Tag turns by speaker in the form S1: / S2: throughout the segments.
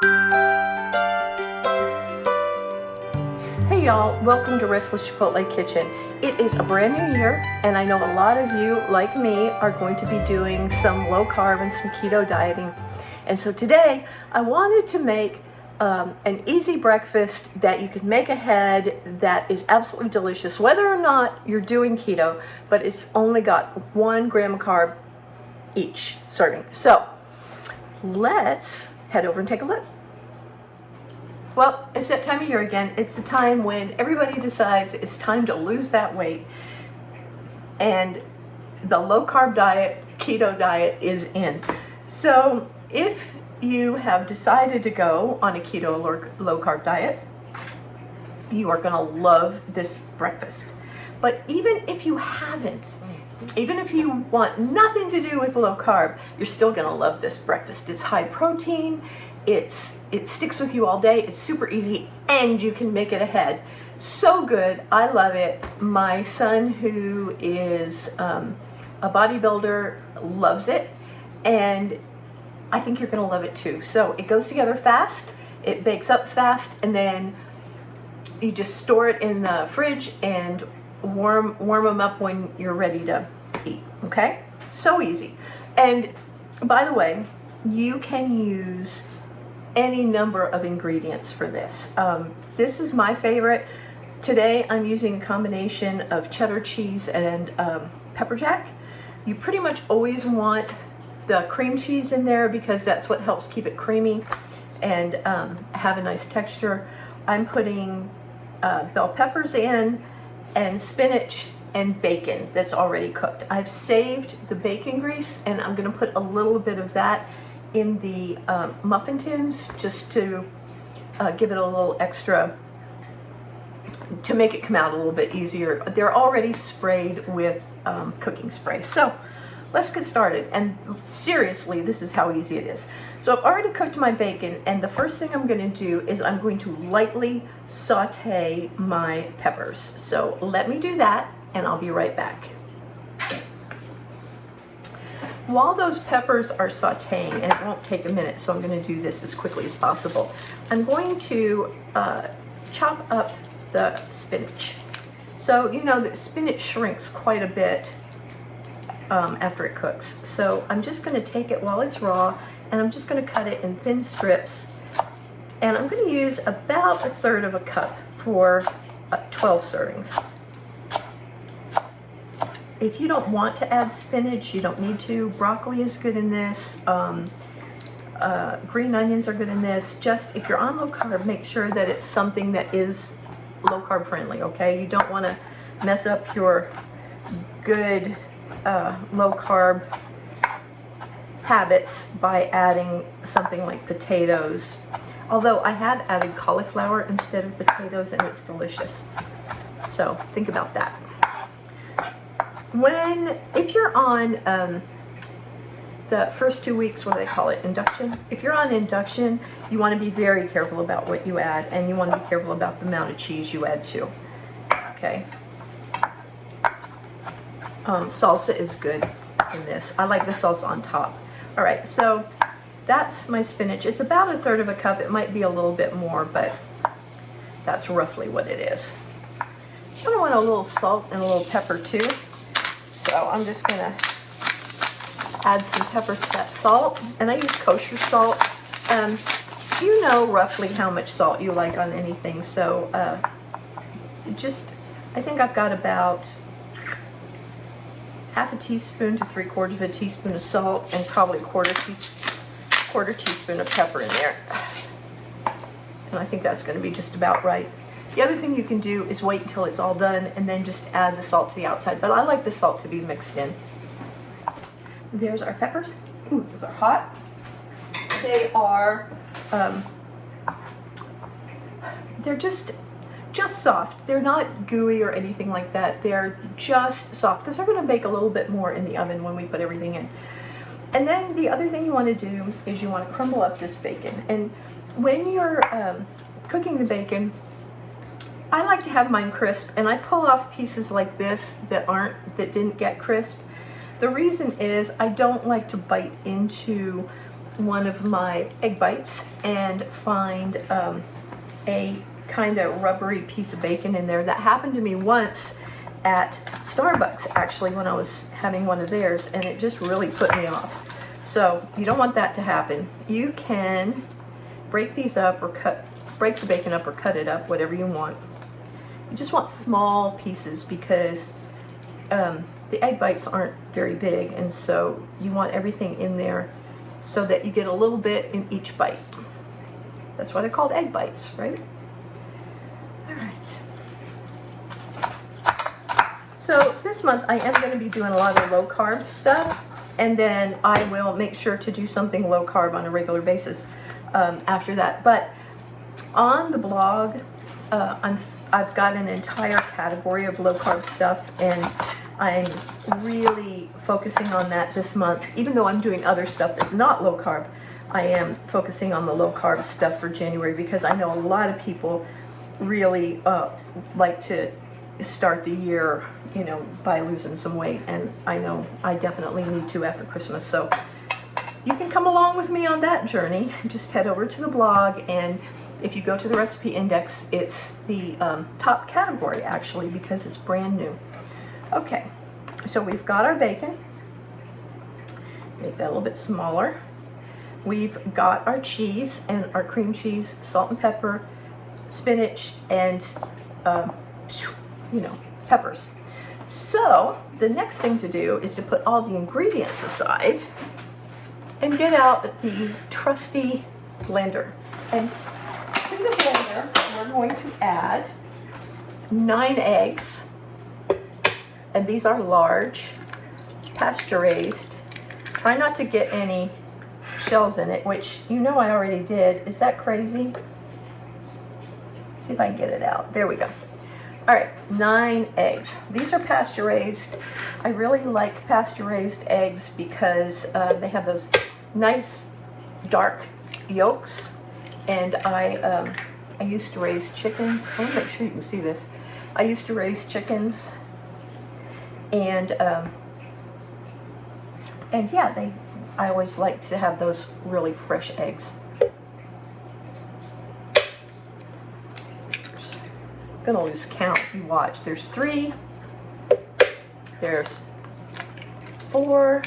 S1: Hey y'all, welcome to Restless Chipotle Kitchen. It is a brand new year, and I know a lot of you, like me, are going to be doing some low carb and some keto dieting. And so today, I wanted to make an easy breakfast that you can make ahead that is absolutely delicious, whether or not you're doing keto, but it's only got 1 gram of carb each serving. So let's head over and take a look. Well, it's that time of year again. It's the time when everybody decides it's time to lose that weight, and the low carb diet, keto diet is in. So if you have decided to go on a keto or low carb diet, you are gonna love this breakfast. But even if you haven't, even if you want nothing to do with low carb, you're still gonna love this breakfast. It's high protein, it sticks with you all day, it's super easy, and you can make it ahead. So good, I love it. My son, who is a bodybuilder, loves it, and I think you're gonna love it too. So it goes together fast, it bakes up fast, and then you just store it in the fridge and warm them up when you're ready to eat, okay? So easy. And by the way, you can use any number of ingredients for this. This is my favorite. Today I'm using a combination of cheddar cheese and pepper jack. You pretty much always want the cream cheese in there because that's what helps keep it creamy and have a nice texture. I'm putting bell peppers in, and spinach and bacon that's already cooked. I've saved the bacon grease, and I'm gonna put a little bit of that in the muffin tins just to give it a little extra, to make it come out a little bit easier. They're already sprayed with cooking spray. So let's get started. And seriously, this is how easy it is. So I've already cooked my bacon, and the first thing I'm going to do is I'm going to lightly saute my peppers. So let me do that, and I'll be right back. While those peppers are sauteing, and it won't take a minute, so I'm going to do this as quickly as possible, I'm going to chop up the spinach. So you know that spinach shrinks quite a bit after it cooks. So I'm just going to take it while it's raw, and I'm just going to cut it in thin strips, and I'm going to use about 1/3 of a cup for 12 servings. If you don't want to add spinach, you don't need to. Broccoli is good in this. Green onions are good in this. Just if you're on low carb, make sure that it's something that is low carb friendly, okay? You don't want to mess up your good low carb habits by adding something like potatoes. Although I have added cauliflower instead of potatoes, and it's delicious. So think about that. If you're on the first 2 weeks, what do they call it, induction? If you're on induction, you want to be very careful about what you add, and you want to be careful about the amount of cheese you add too. Okay. Salsa is good in this. I like the salsa on top. All right, so that's my spinach. It's about 1/3 of a cup. It might be a little bit more, but that's roughly what it is. I want a little salt and a little pepper too. So I'm just gonna add some pepper to that salt, and I use kosher salt. You know roughly how much salt you like on anything, so I think I've got about 1/2 teaspoon to 3/4 teaspoon of salt, and probably quarter teaspoon of pepper in there. And I think that's going to be just about right. The other thing you can do is wait until it's all done and then just add the salt to the outside, but I like the salt to be mixed in. There's our peppers. Ooh, those are hot. They are, they're just soft. They're not gooey or anything like that. They're just soft because they're going to bake a little bit more in the oven when we put everything in. And then the other thing you want to do is you want to crumble up this bacon. And when you're cooking the bacon, I like to have mine crisp, and I pull off pieces like this that didn't get crisp. The reason is I don't like to bite into one of my egg bites and find a kind of rubbery piece of bacon in there. That happened to me once at Starbucks, actually, when I was having one of theirs, and it just really put me off. So you don't want that to happen. You can break these up or break the bacon up or cut it up, whatever you want. You just want small pieces because the egg bites aren't very big, and so you want everything in there so that you get a little bit in each bite. That's why they're called egg bites, right? All right. So this month I am going to be doing a lot of low carb stuff, and then I will make sure to do something low carb on a regular basis after that. But on the blog, I've got an entire category of low carb stuff, and I'm really focusing on that this month. Even though I'm doing other stuff that's not low carb, I am focusing on the low carb stuff for January because I know a lot of people really like to start the year, you know, by losing some weight, and I know I definitely need to after Christmas. So you can come along with me on that journey. Just head over to the blog, and if you go to the recipe index, it's the top category actually because it's brand new. Okay, so we've got our bacon. Make that a little bit smaller. We've got our cheese and our cream cheese, salt and pepper, spinach, and you know, peppers. So the next thing to do is to put all the ingredients aside and get out the trusty blender. And to the blender, we're going to add 9 eggs. And these are large, pasture raised. Try not to get any shells in it, which you know I already did. Is that crazy? See if I can get it out. There we go. All right, 9 eggs. These are pasture raised. I really like pasture raised eggs because they have those nice dark yolks. And I used to raise chickens. I want to make sure you can see this. I used to raise chickens. And yeah, I always like to have those really fresh eggs. I'm gonna lose count. You watch. There's 3. There's 4.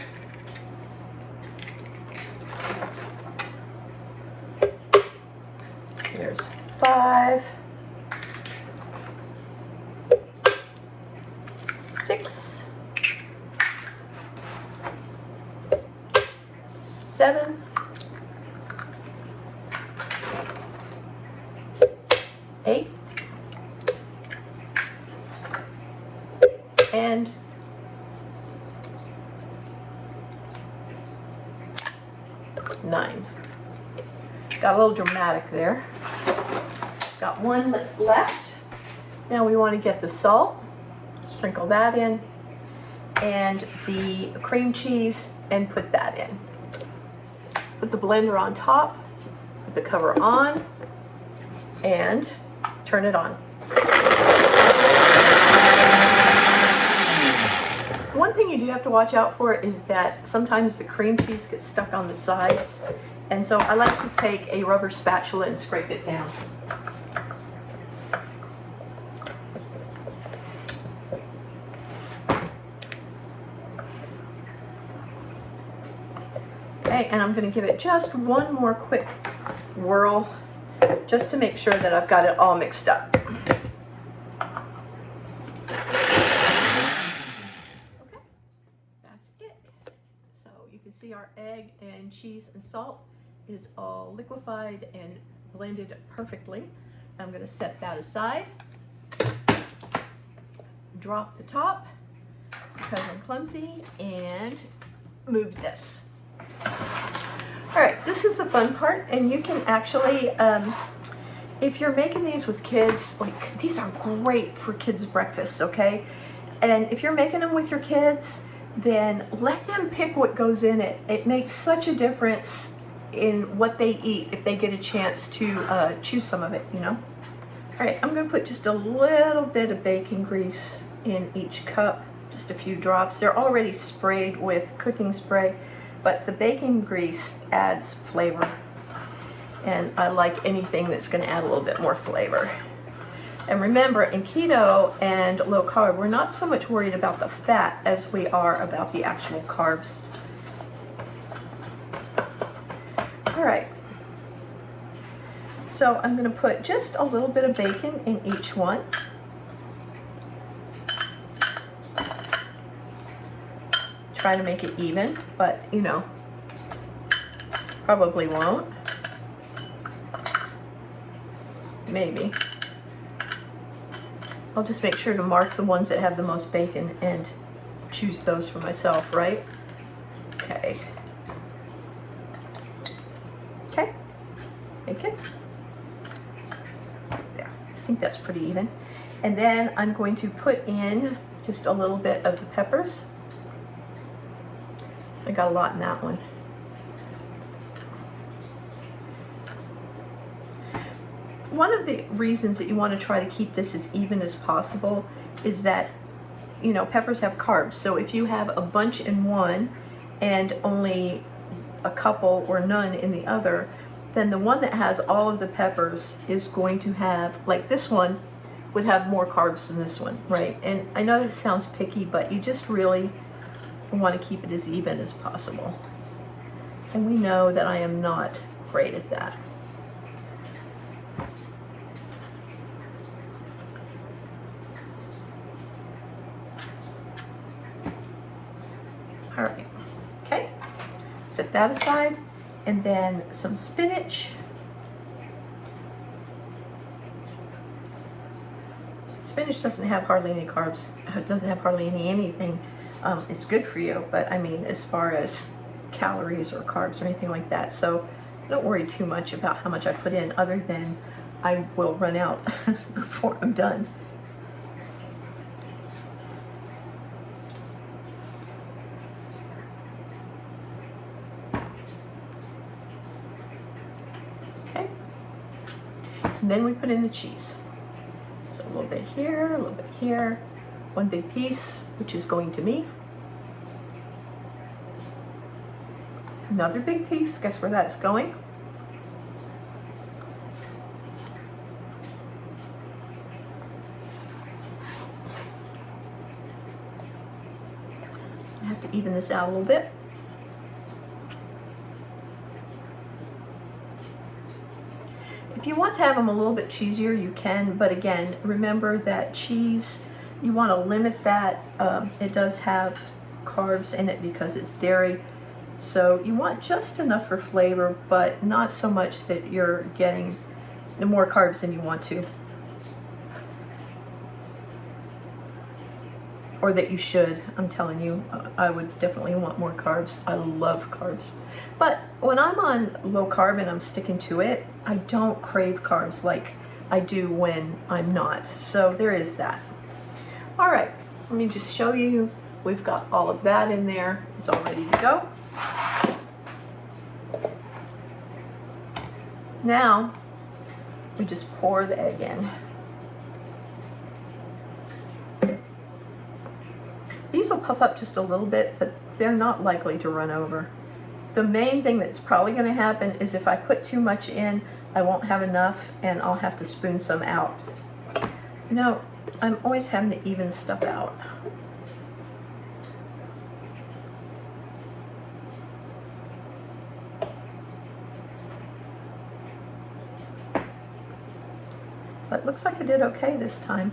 S1: There's 5. 6. 7, 8, and 9. Got a little dramatic there. Got 1 left. Now we want to get the salt, sprinkle that in, and the cream cheese, and put that in. Put the blender on top, put the cover on, and turn it on. One thing you do have to watch out for is that sometimes the cream cheese gets stuck on the sides, and so I like to take a rubber spatula and scrape it down. Okay, and I'm going to give it just one more quick whirl just to make sure that I've got it all mixed up. Okay, that's it. So you can see our egg and cheese and salt is all liquefied and blended perfectly. I'm going to set that aside. Drop the top because I'm clumsy, and move this. All right, this is the fun part, and you can actually, if you're making these with kids, like these are great for kids' breakfasts, okay? And if you're making them with your kids, then let them pick what goes in it. It makes such a difference in what they eat if they get a chance to choose some of it, you know? All right, I'm gonna put just a little bit of bacon grease in each cup, just a few drops. They're already sprayed with cooking spray, but the bacon grease adds flavor. And I like anything that's going to add a little bit more flavor. And remember, in keto and low carb, we're not so much worried about the fat as we are about the actual carbs. All right. So I'm going to put just a little bit of bacon in each one. Try to make it even, but you know, probably won't. Maybe. I'll just make sure to mark the ones that have the most bacon and choose those for myself, right? Okay. Okay. Bacon. There. I think that's pretty even. And then I'm going to put in just a little bit of the peppers. I got a lot in that one. One of the reasons that you want to try to keep this as even as possible is that, you know, peppers have carbs. So if you have a bunch in one and only a couple or none in the other, then the one that has all of the peppers is going to have, like this one, would have more carbs than this one, right? And I know this sounds picky, but you just really want to keep it as even as possible. And we know that I am not great at that. All right, okay, set that aside, and then some spinach. Spinach doesn't have hardly any carbs. It doesn't have hardly anything. It's good for you, but I mean, as far as calories or carbs or anything like that. So don't worry too much about how much I put in, other than I will run out before I'm done. Okay. And then we put in the cheese. So a little bit here, a little bit here. One big piece, which is going to me. Another big piece, guess where that's going? I have to even this out a little bit. If you want to have them a little bit cheesier, you can, but again, remember that cheese, you want to limit that. It does have carbs in it because it's dairy. So you want just enough for flavor, but not so much that you're getting more carbs than you want to. Or that you should. I'm telling you, I would definitely want more carbs. I love carbs. But when I'm on low carb and I'm sticking to it, I don't crave carbs like I do when I'm not. So there is that. All right, let me just show you. We've got all of that in there. It's all ready to go. Now, we just pour the egg in. These will puff up just a little bit, but they're not likely to run over. The main thing that's probably going to happen is if I put too much in, I won't have enough and I'll have to spoon some out. You know, I'm always having to even stuff out. But it looks like I did okay this time.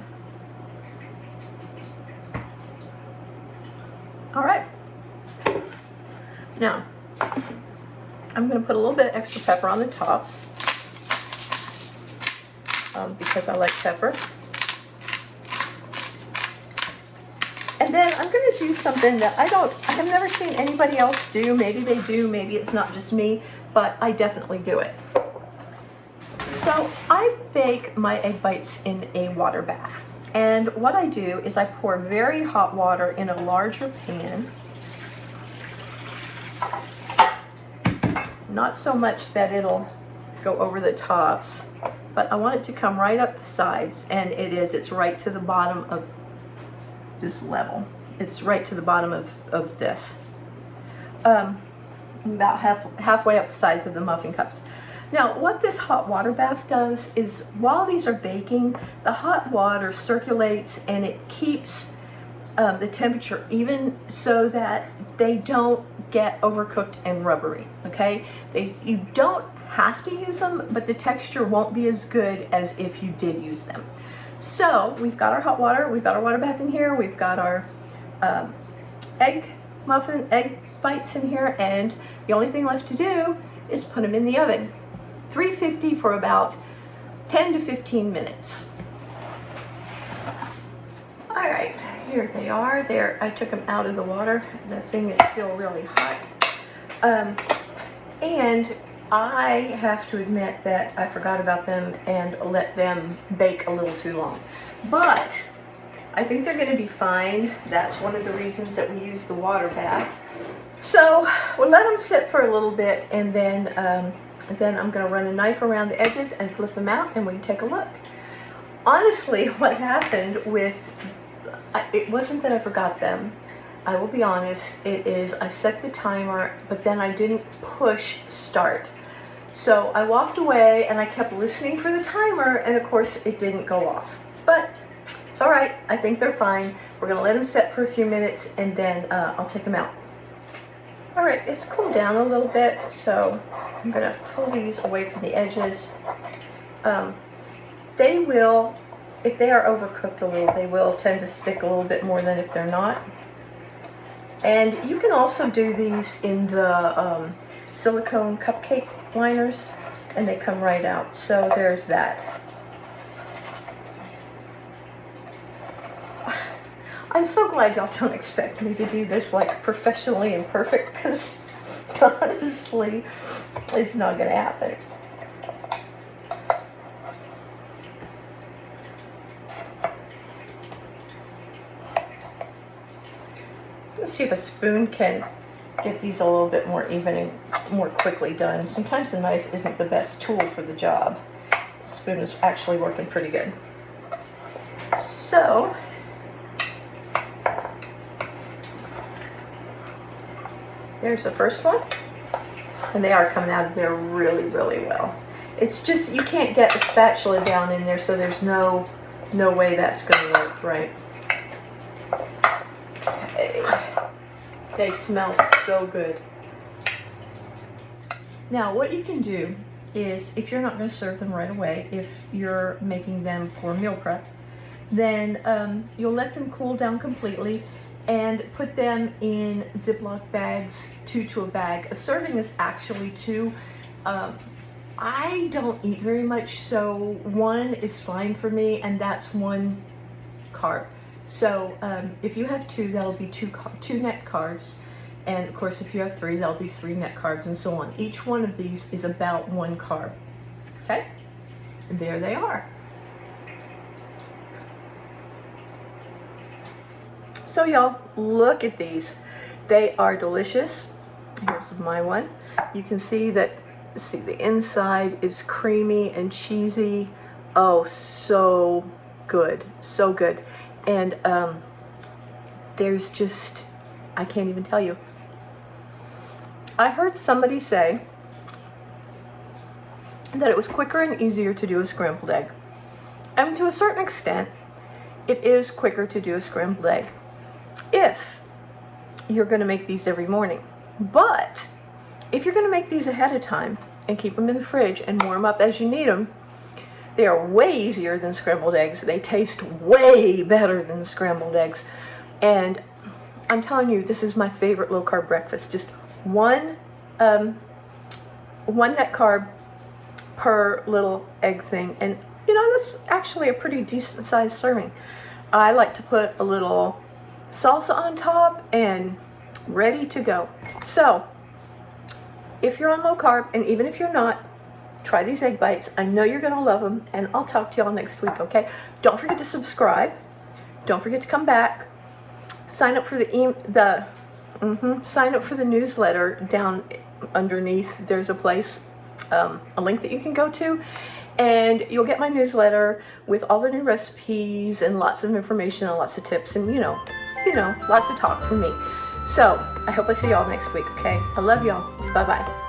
S1: All right. Now, I'm going to put a little bit of extra pepper on the tops because I like pepper. And then I'm going to do something that I have never seen anybody else do. Maybe they do, maybe it's not just me, but I definitely do it. So I bake my egg bites in a water bath. And what I do is I pour very hot water in a larger pan. Not so much that it'll go over the tops, but I want it to come right up the sides, and it's right to the bottom of this level. It's right to the bottom of this. about halfway up the size of the muffin cups. Now, what this hot water bath does is, while these are baking, the hot water circulates and it keeps the temperature even so that they don't get overcooked and rubbery, okay? You don't have to use them, but the texture won't be as good as if you did use them. So we've got our hot water, we've got our water bath in here, we've got our egg bites in here, and the only thing left to do is put them in the oven. 350 for about 10 to 15 minutes. All right, here they are. There, I took them out of the water. The thing is still really hot. And I have to admit that I forgot about them and let them bake a little too long. But I think they're going to be fine. That's one of the reasons that we use the water bath. So we'll let them sit for a little bit, and then I'm going to run a knife around the edges and flip them out, and we can take a look. Honestly, what happened with, it wasn't that I forgot them. I will be honest, it is I set the timer, but then I didn't push start. So I walked away and I kept listening for the timer, and of course it didn't go off. But it's all right, I think they're fine. We're going to let them set for a few minutes, and then I'll take them out. All right, it's cooled down a little bit, so I'm going to pull these away from the edges. They will, if they are overcooked a little, they will tend to stick a little bit more than if they're not. And you can also do these in the silicone cupcake liners, and they come right out. So there's that. I'm so glad y'all don't expect me to do this like professionally and perfect, because honestly, it's not going to happen. Let's see if a spoon can get these a little bit more even and more quickly done. Sometimes the knife isn't the best tool for the job. The spoon is actually working pretty good. So, there's the first one, and they are coming out of there really, really well. It's just, you can't get a spatula down in there, so there's no way that's going to work right. Okay. They smell so good. Now, what you can do is, if you're not going to serve them right away, if you're making them for meal prep, then you'll let them cool down completely and put them in Ziploc bags, 2 to a bag. A serving is actually 2. I don't eat very much, so 1 is fine for me, and that's 1 carb. So if you have 2, that'll be 2 net carbs. And of course, if you have 3, that'll be 3 net carbs, and so on. Each one of these is about 1 carb. Okay? And there they are. So y'all, look at these. They are delicious. Here's my one. You can see that, see, the inside is creamy and cheesy. Oh, so good, so good. And there's just, I can't even tell you. I heard somebody say that it was quicker and easier to do a scrambled egg. And to a certain extent, it is quicker to do a scrambled egg if you're going to make these every morning. But if you're going to make these ahead of time and keep them in the fridge and warm up as you need them, they are way easier than scrambled eggs. They taste way better than scrambled eggs. And I'm telling you, this is my favorite low carb breakfast. Just one net carb per little egg thing. And you know, that's actually a pretty decent sized serving. I like to put a little salsa on top and ready to go. So if you're on low carb, and even if you're not, try these egg bites. I know you're gonna love them, and I'll talk to y'all next week, okay? Don't forget to subscribe. Don't forget to come back. Sign up for sign up for the newsletter down underneath. There's a place, a link that you can go to, and you'll get my newsletter with all the new recipes and lots of information and lots of tips, and you know, lots of talk from me. So I hope I see y'all next week, okay? I love y'all. Bye-bye.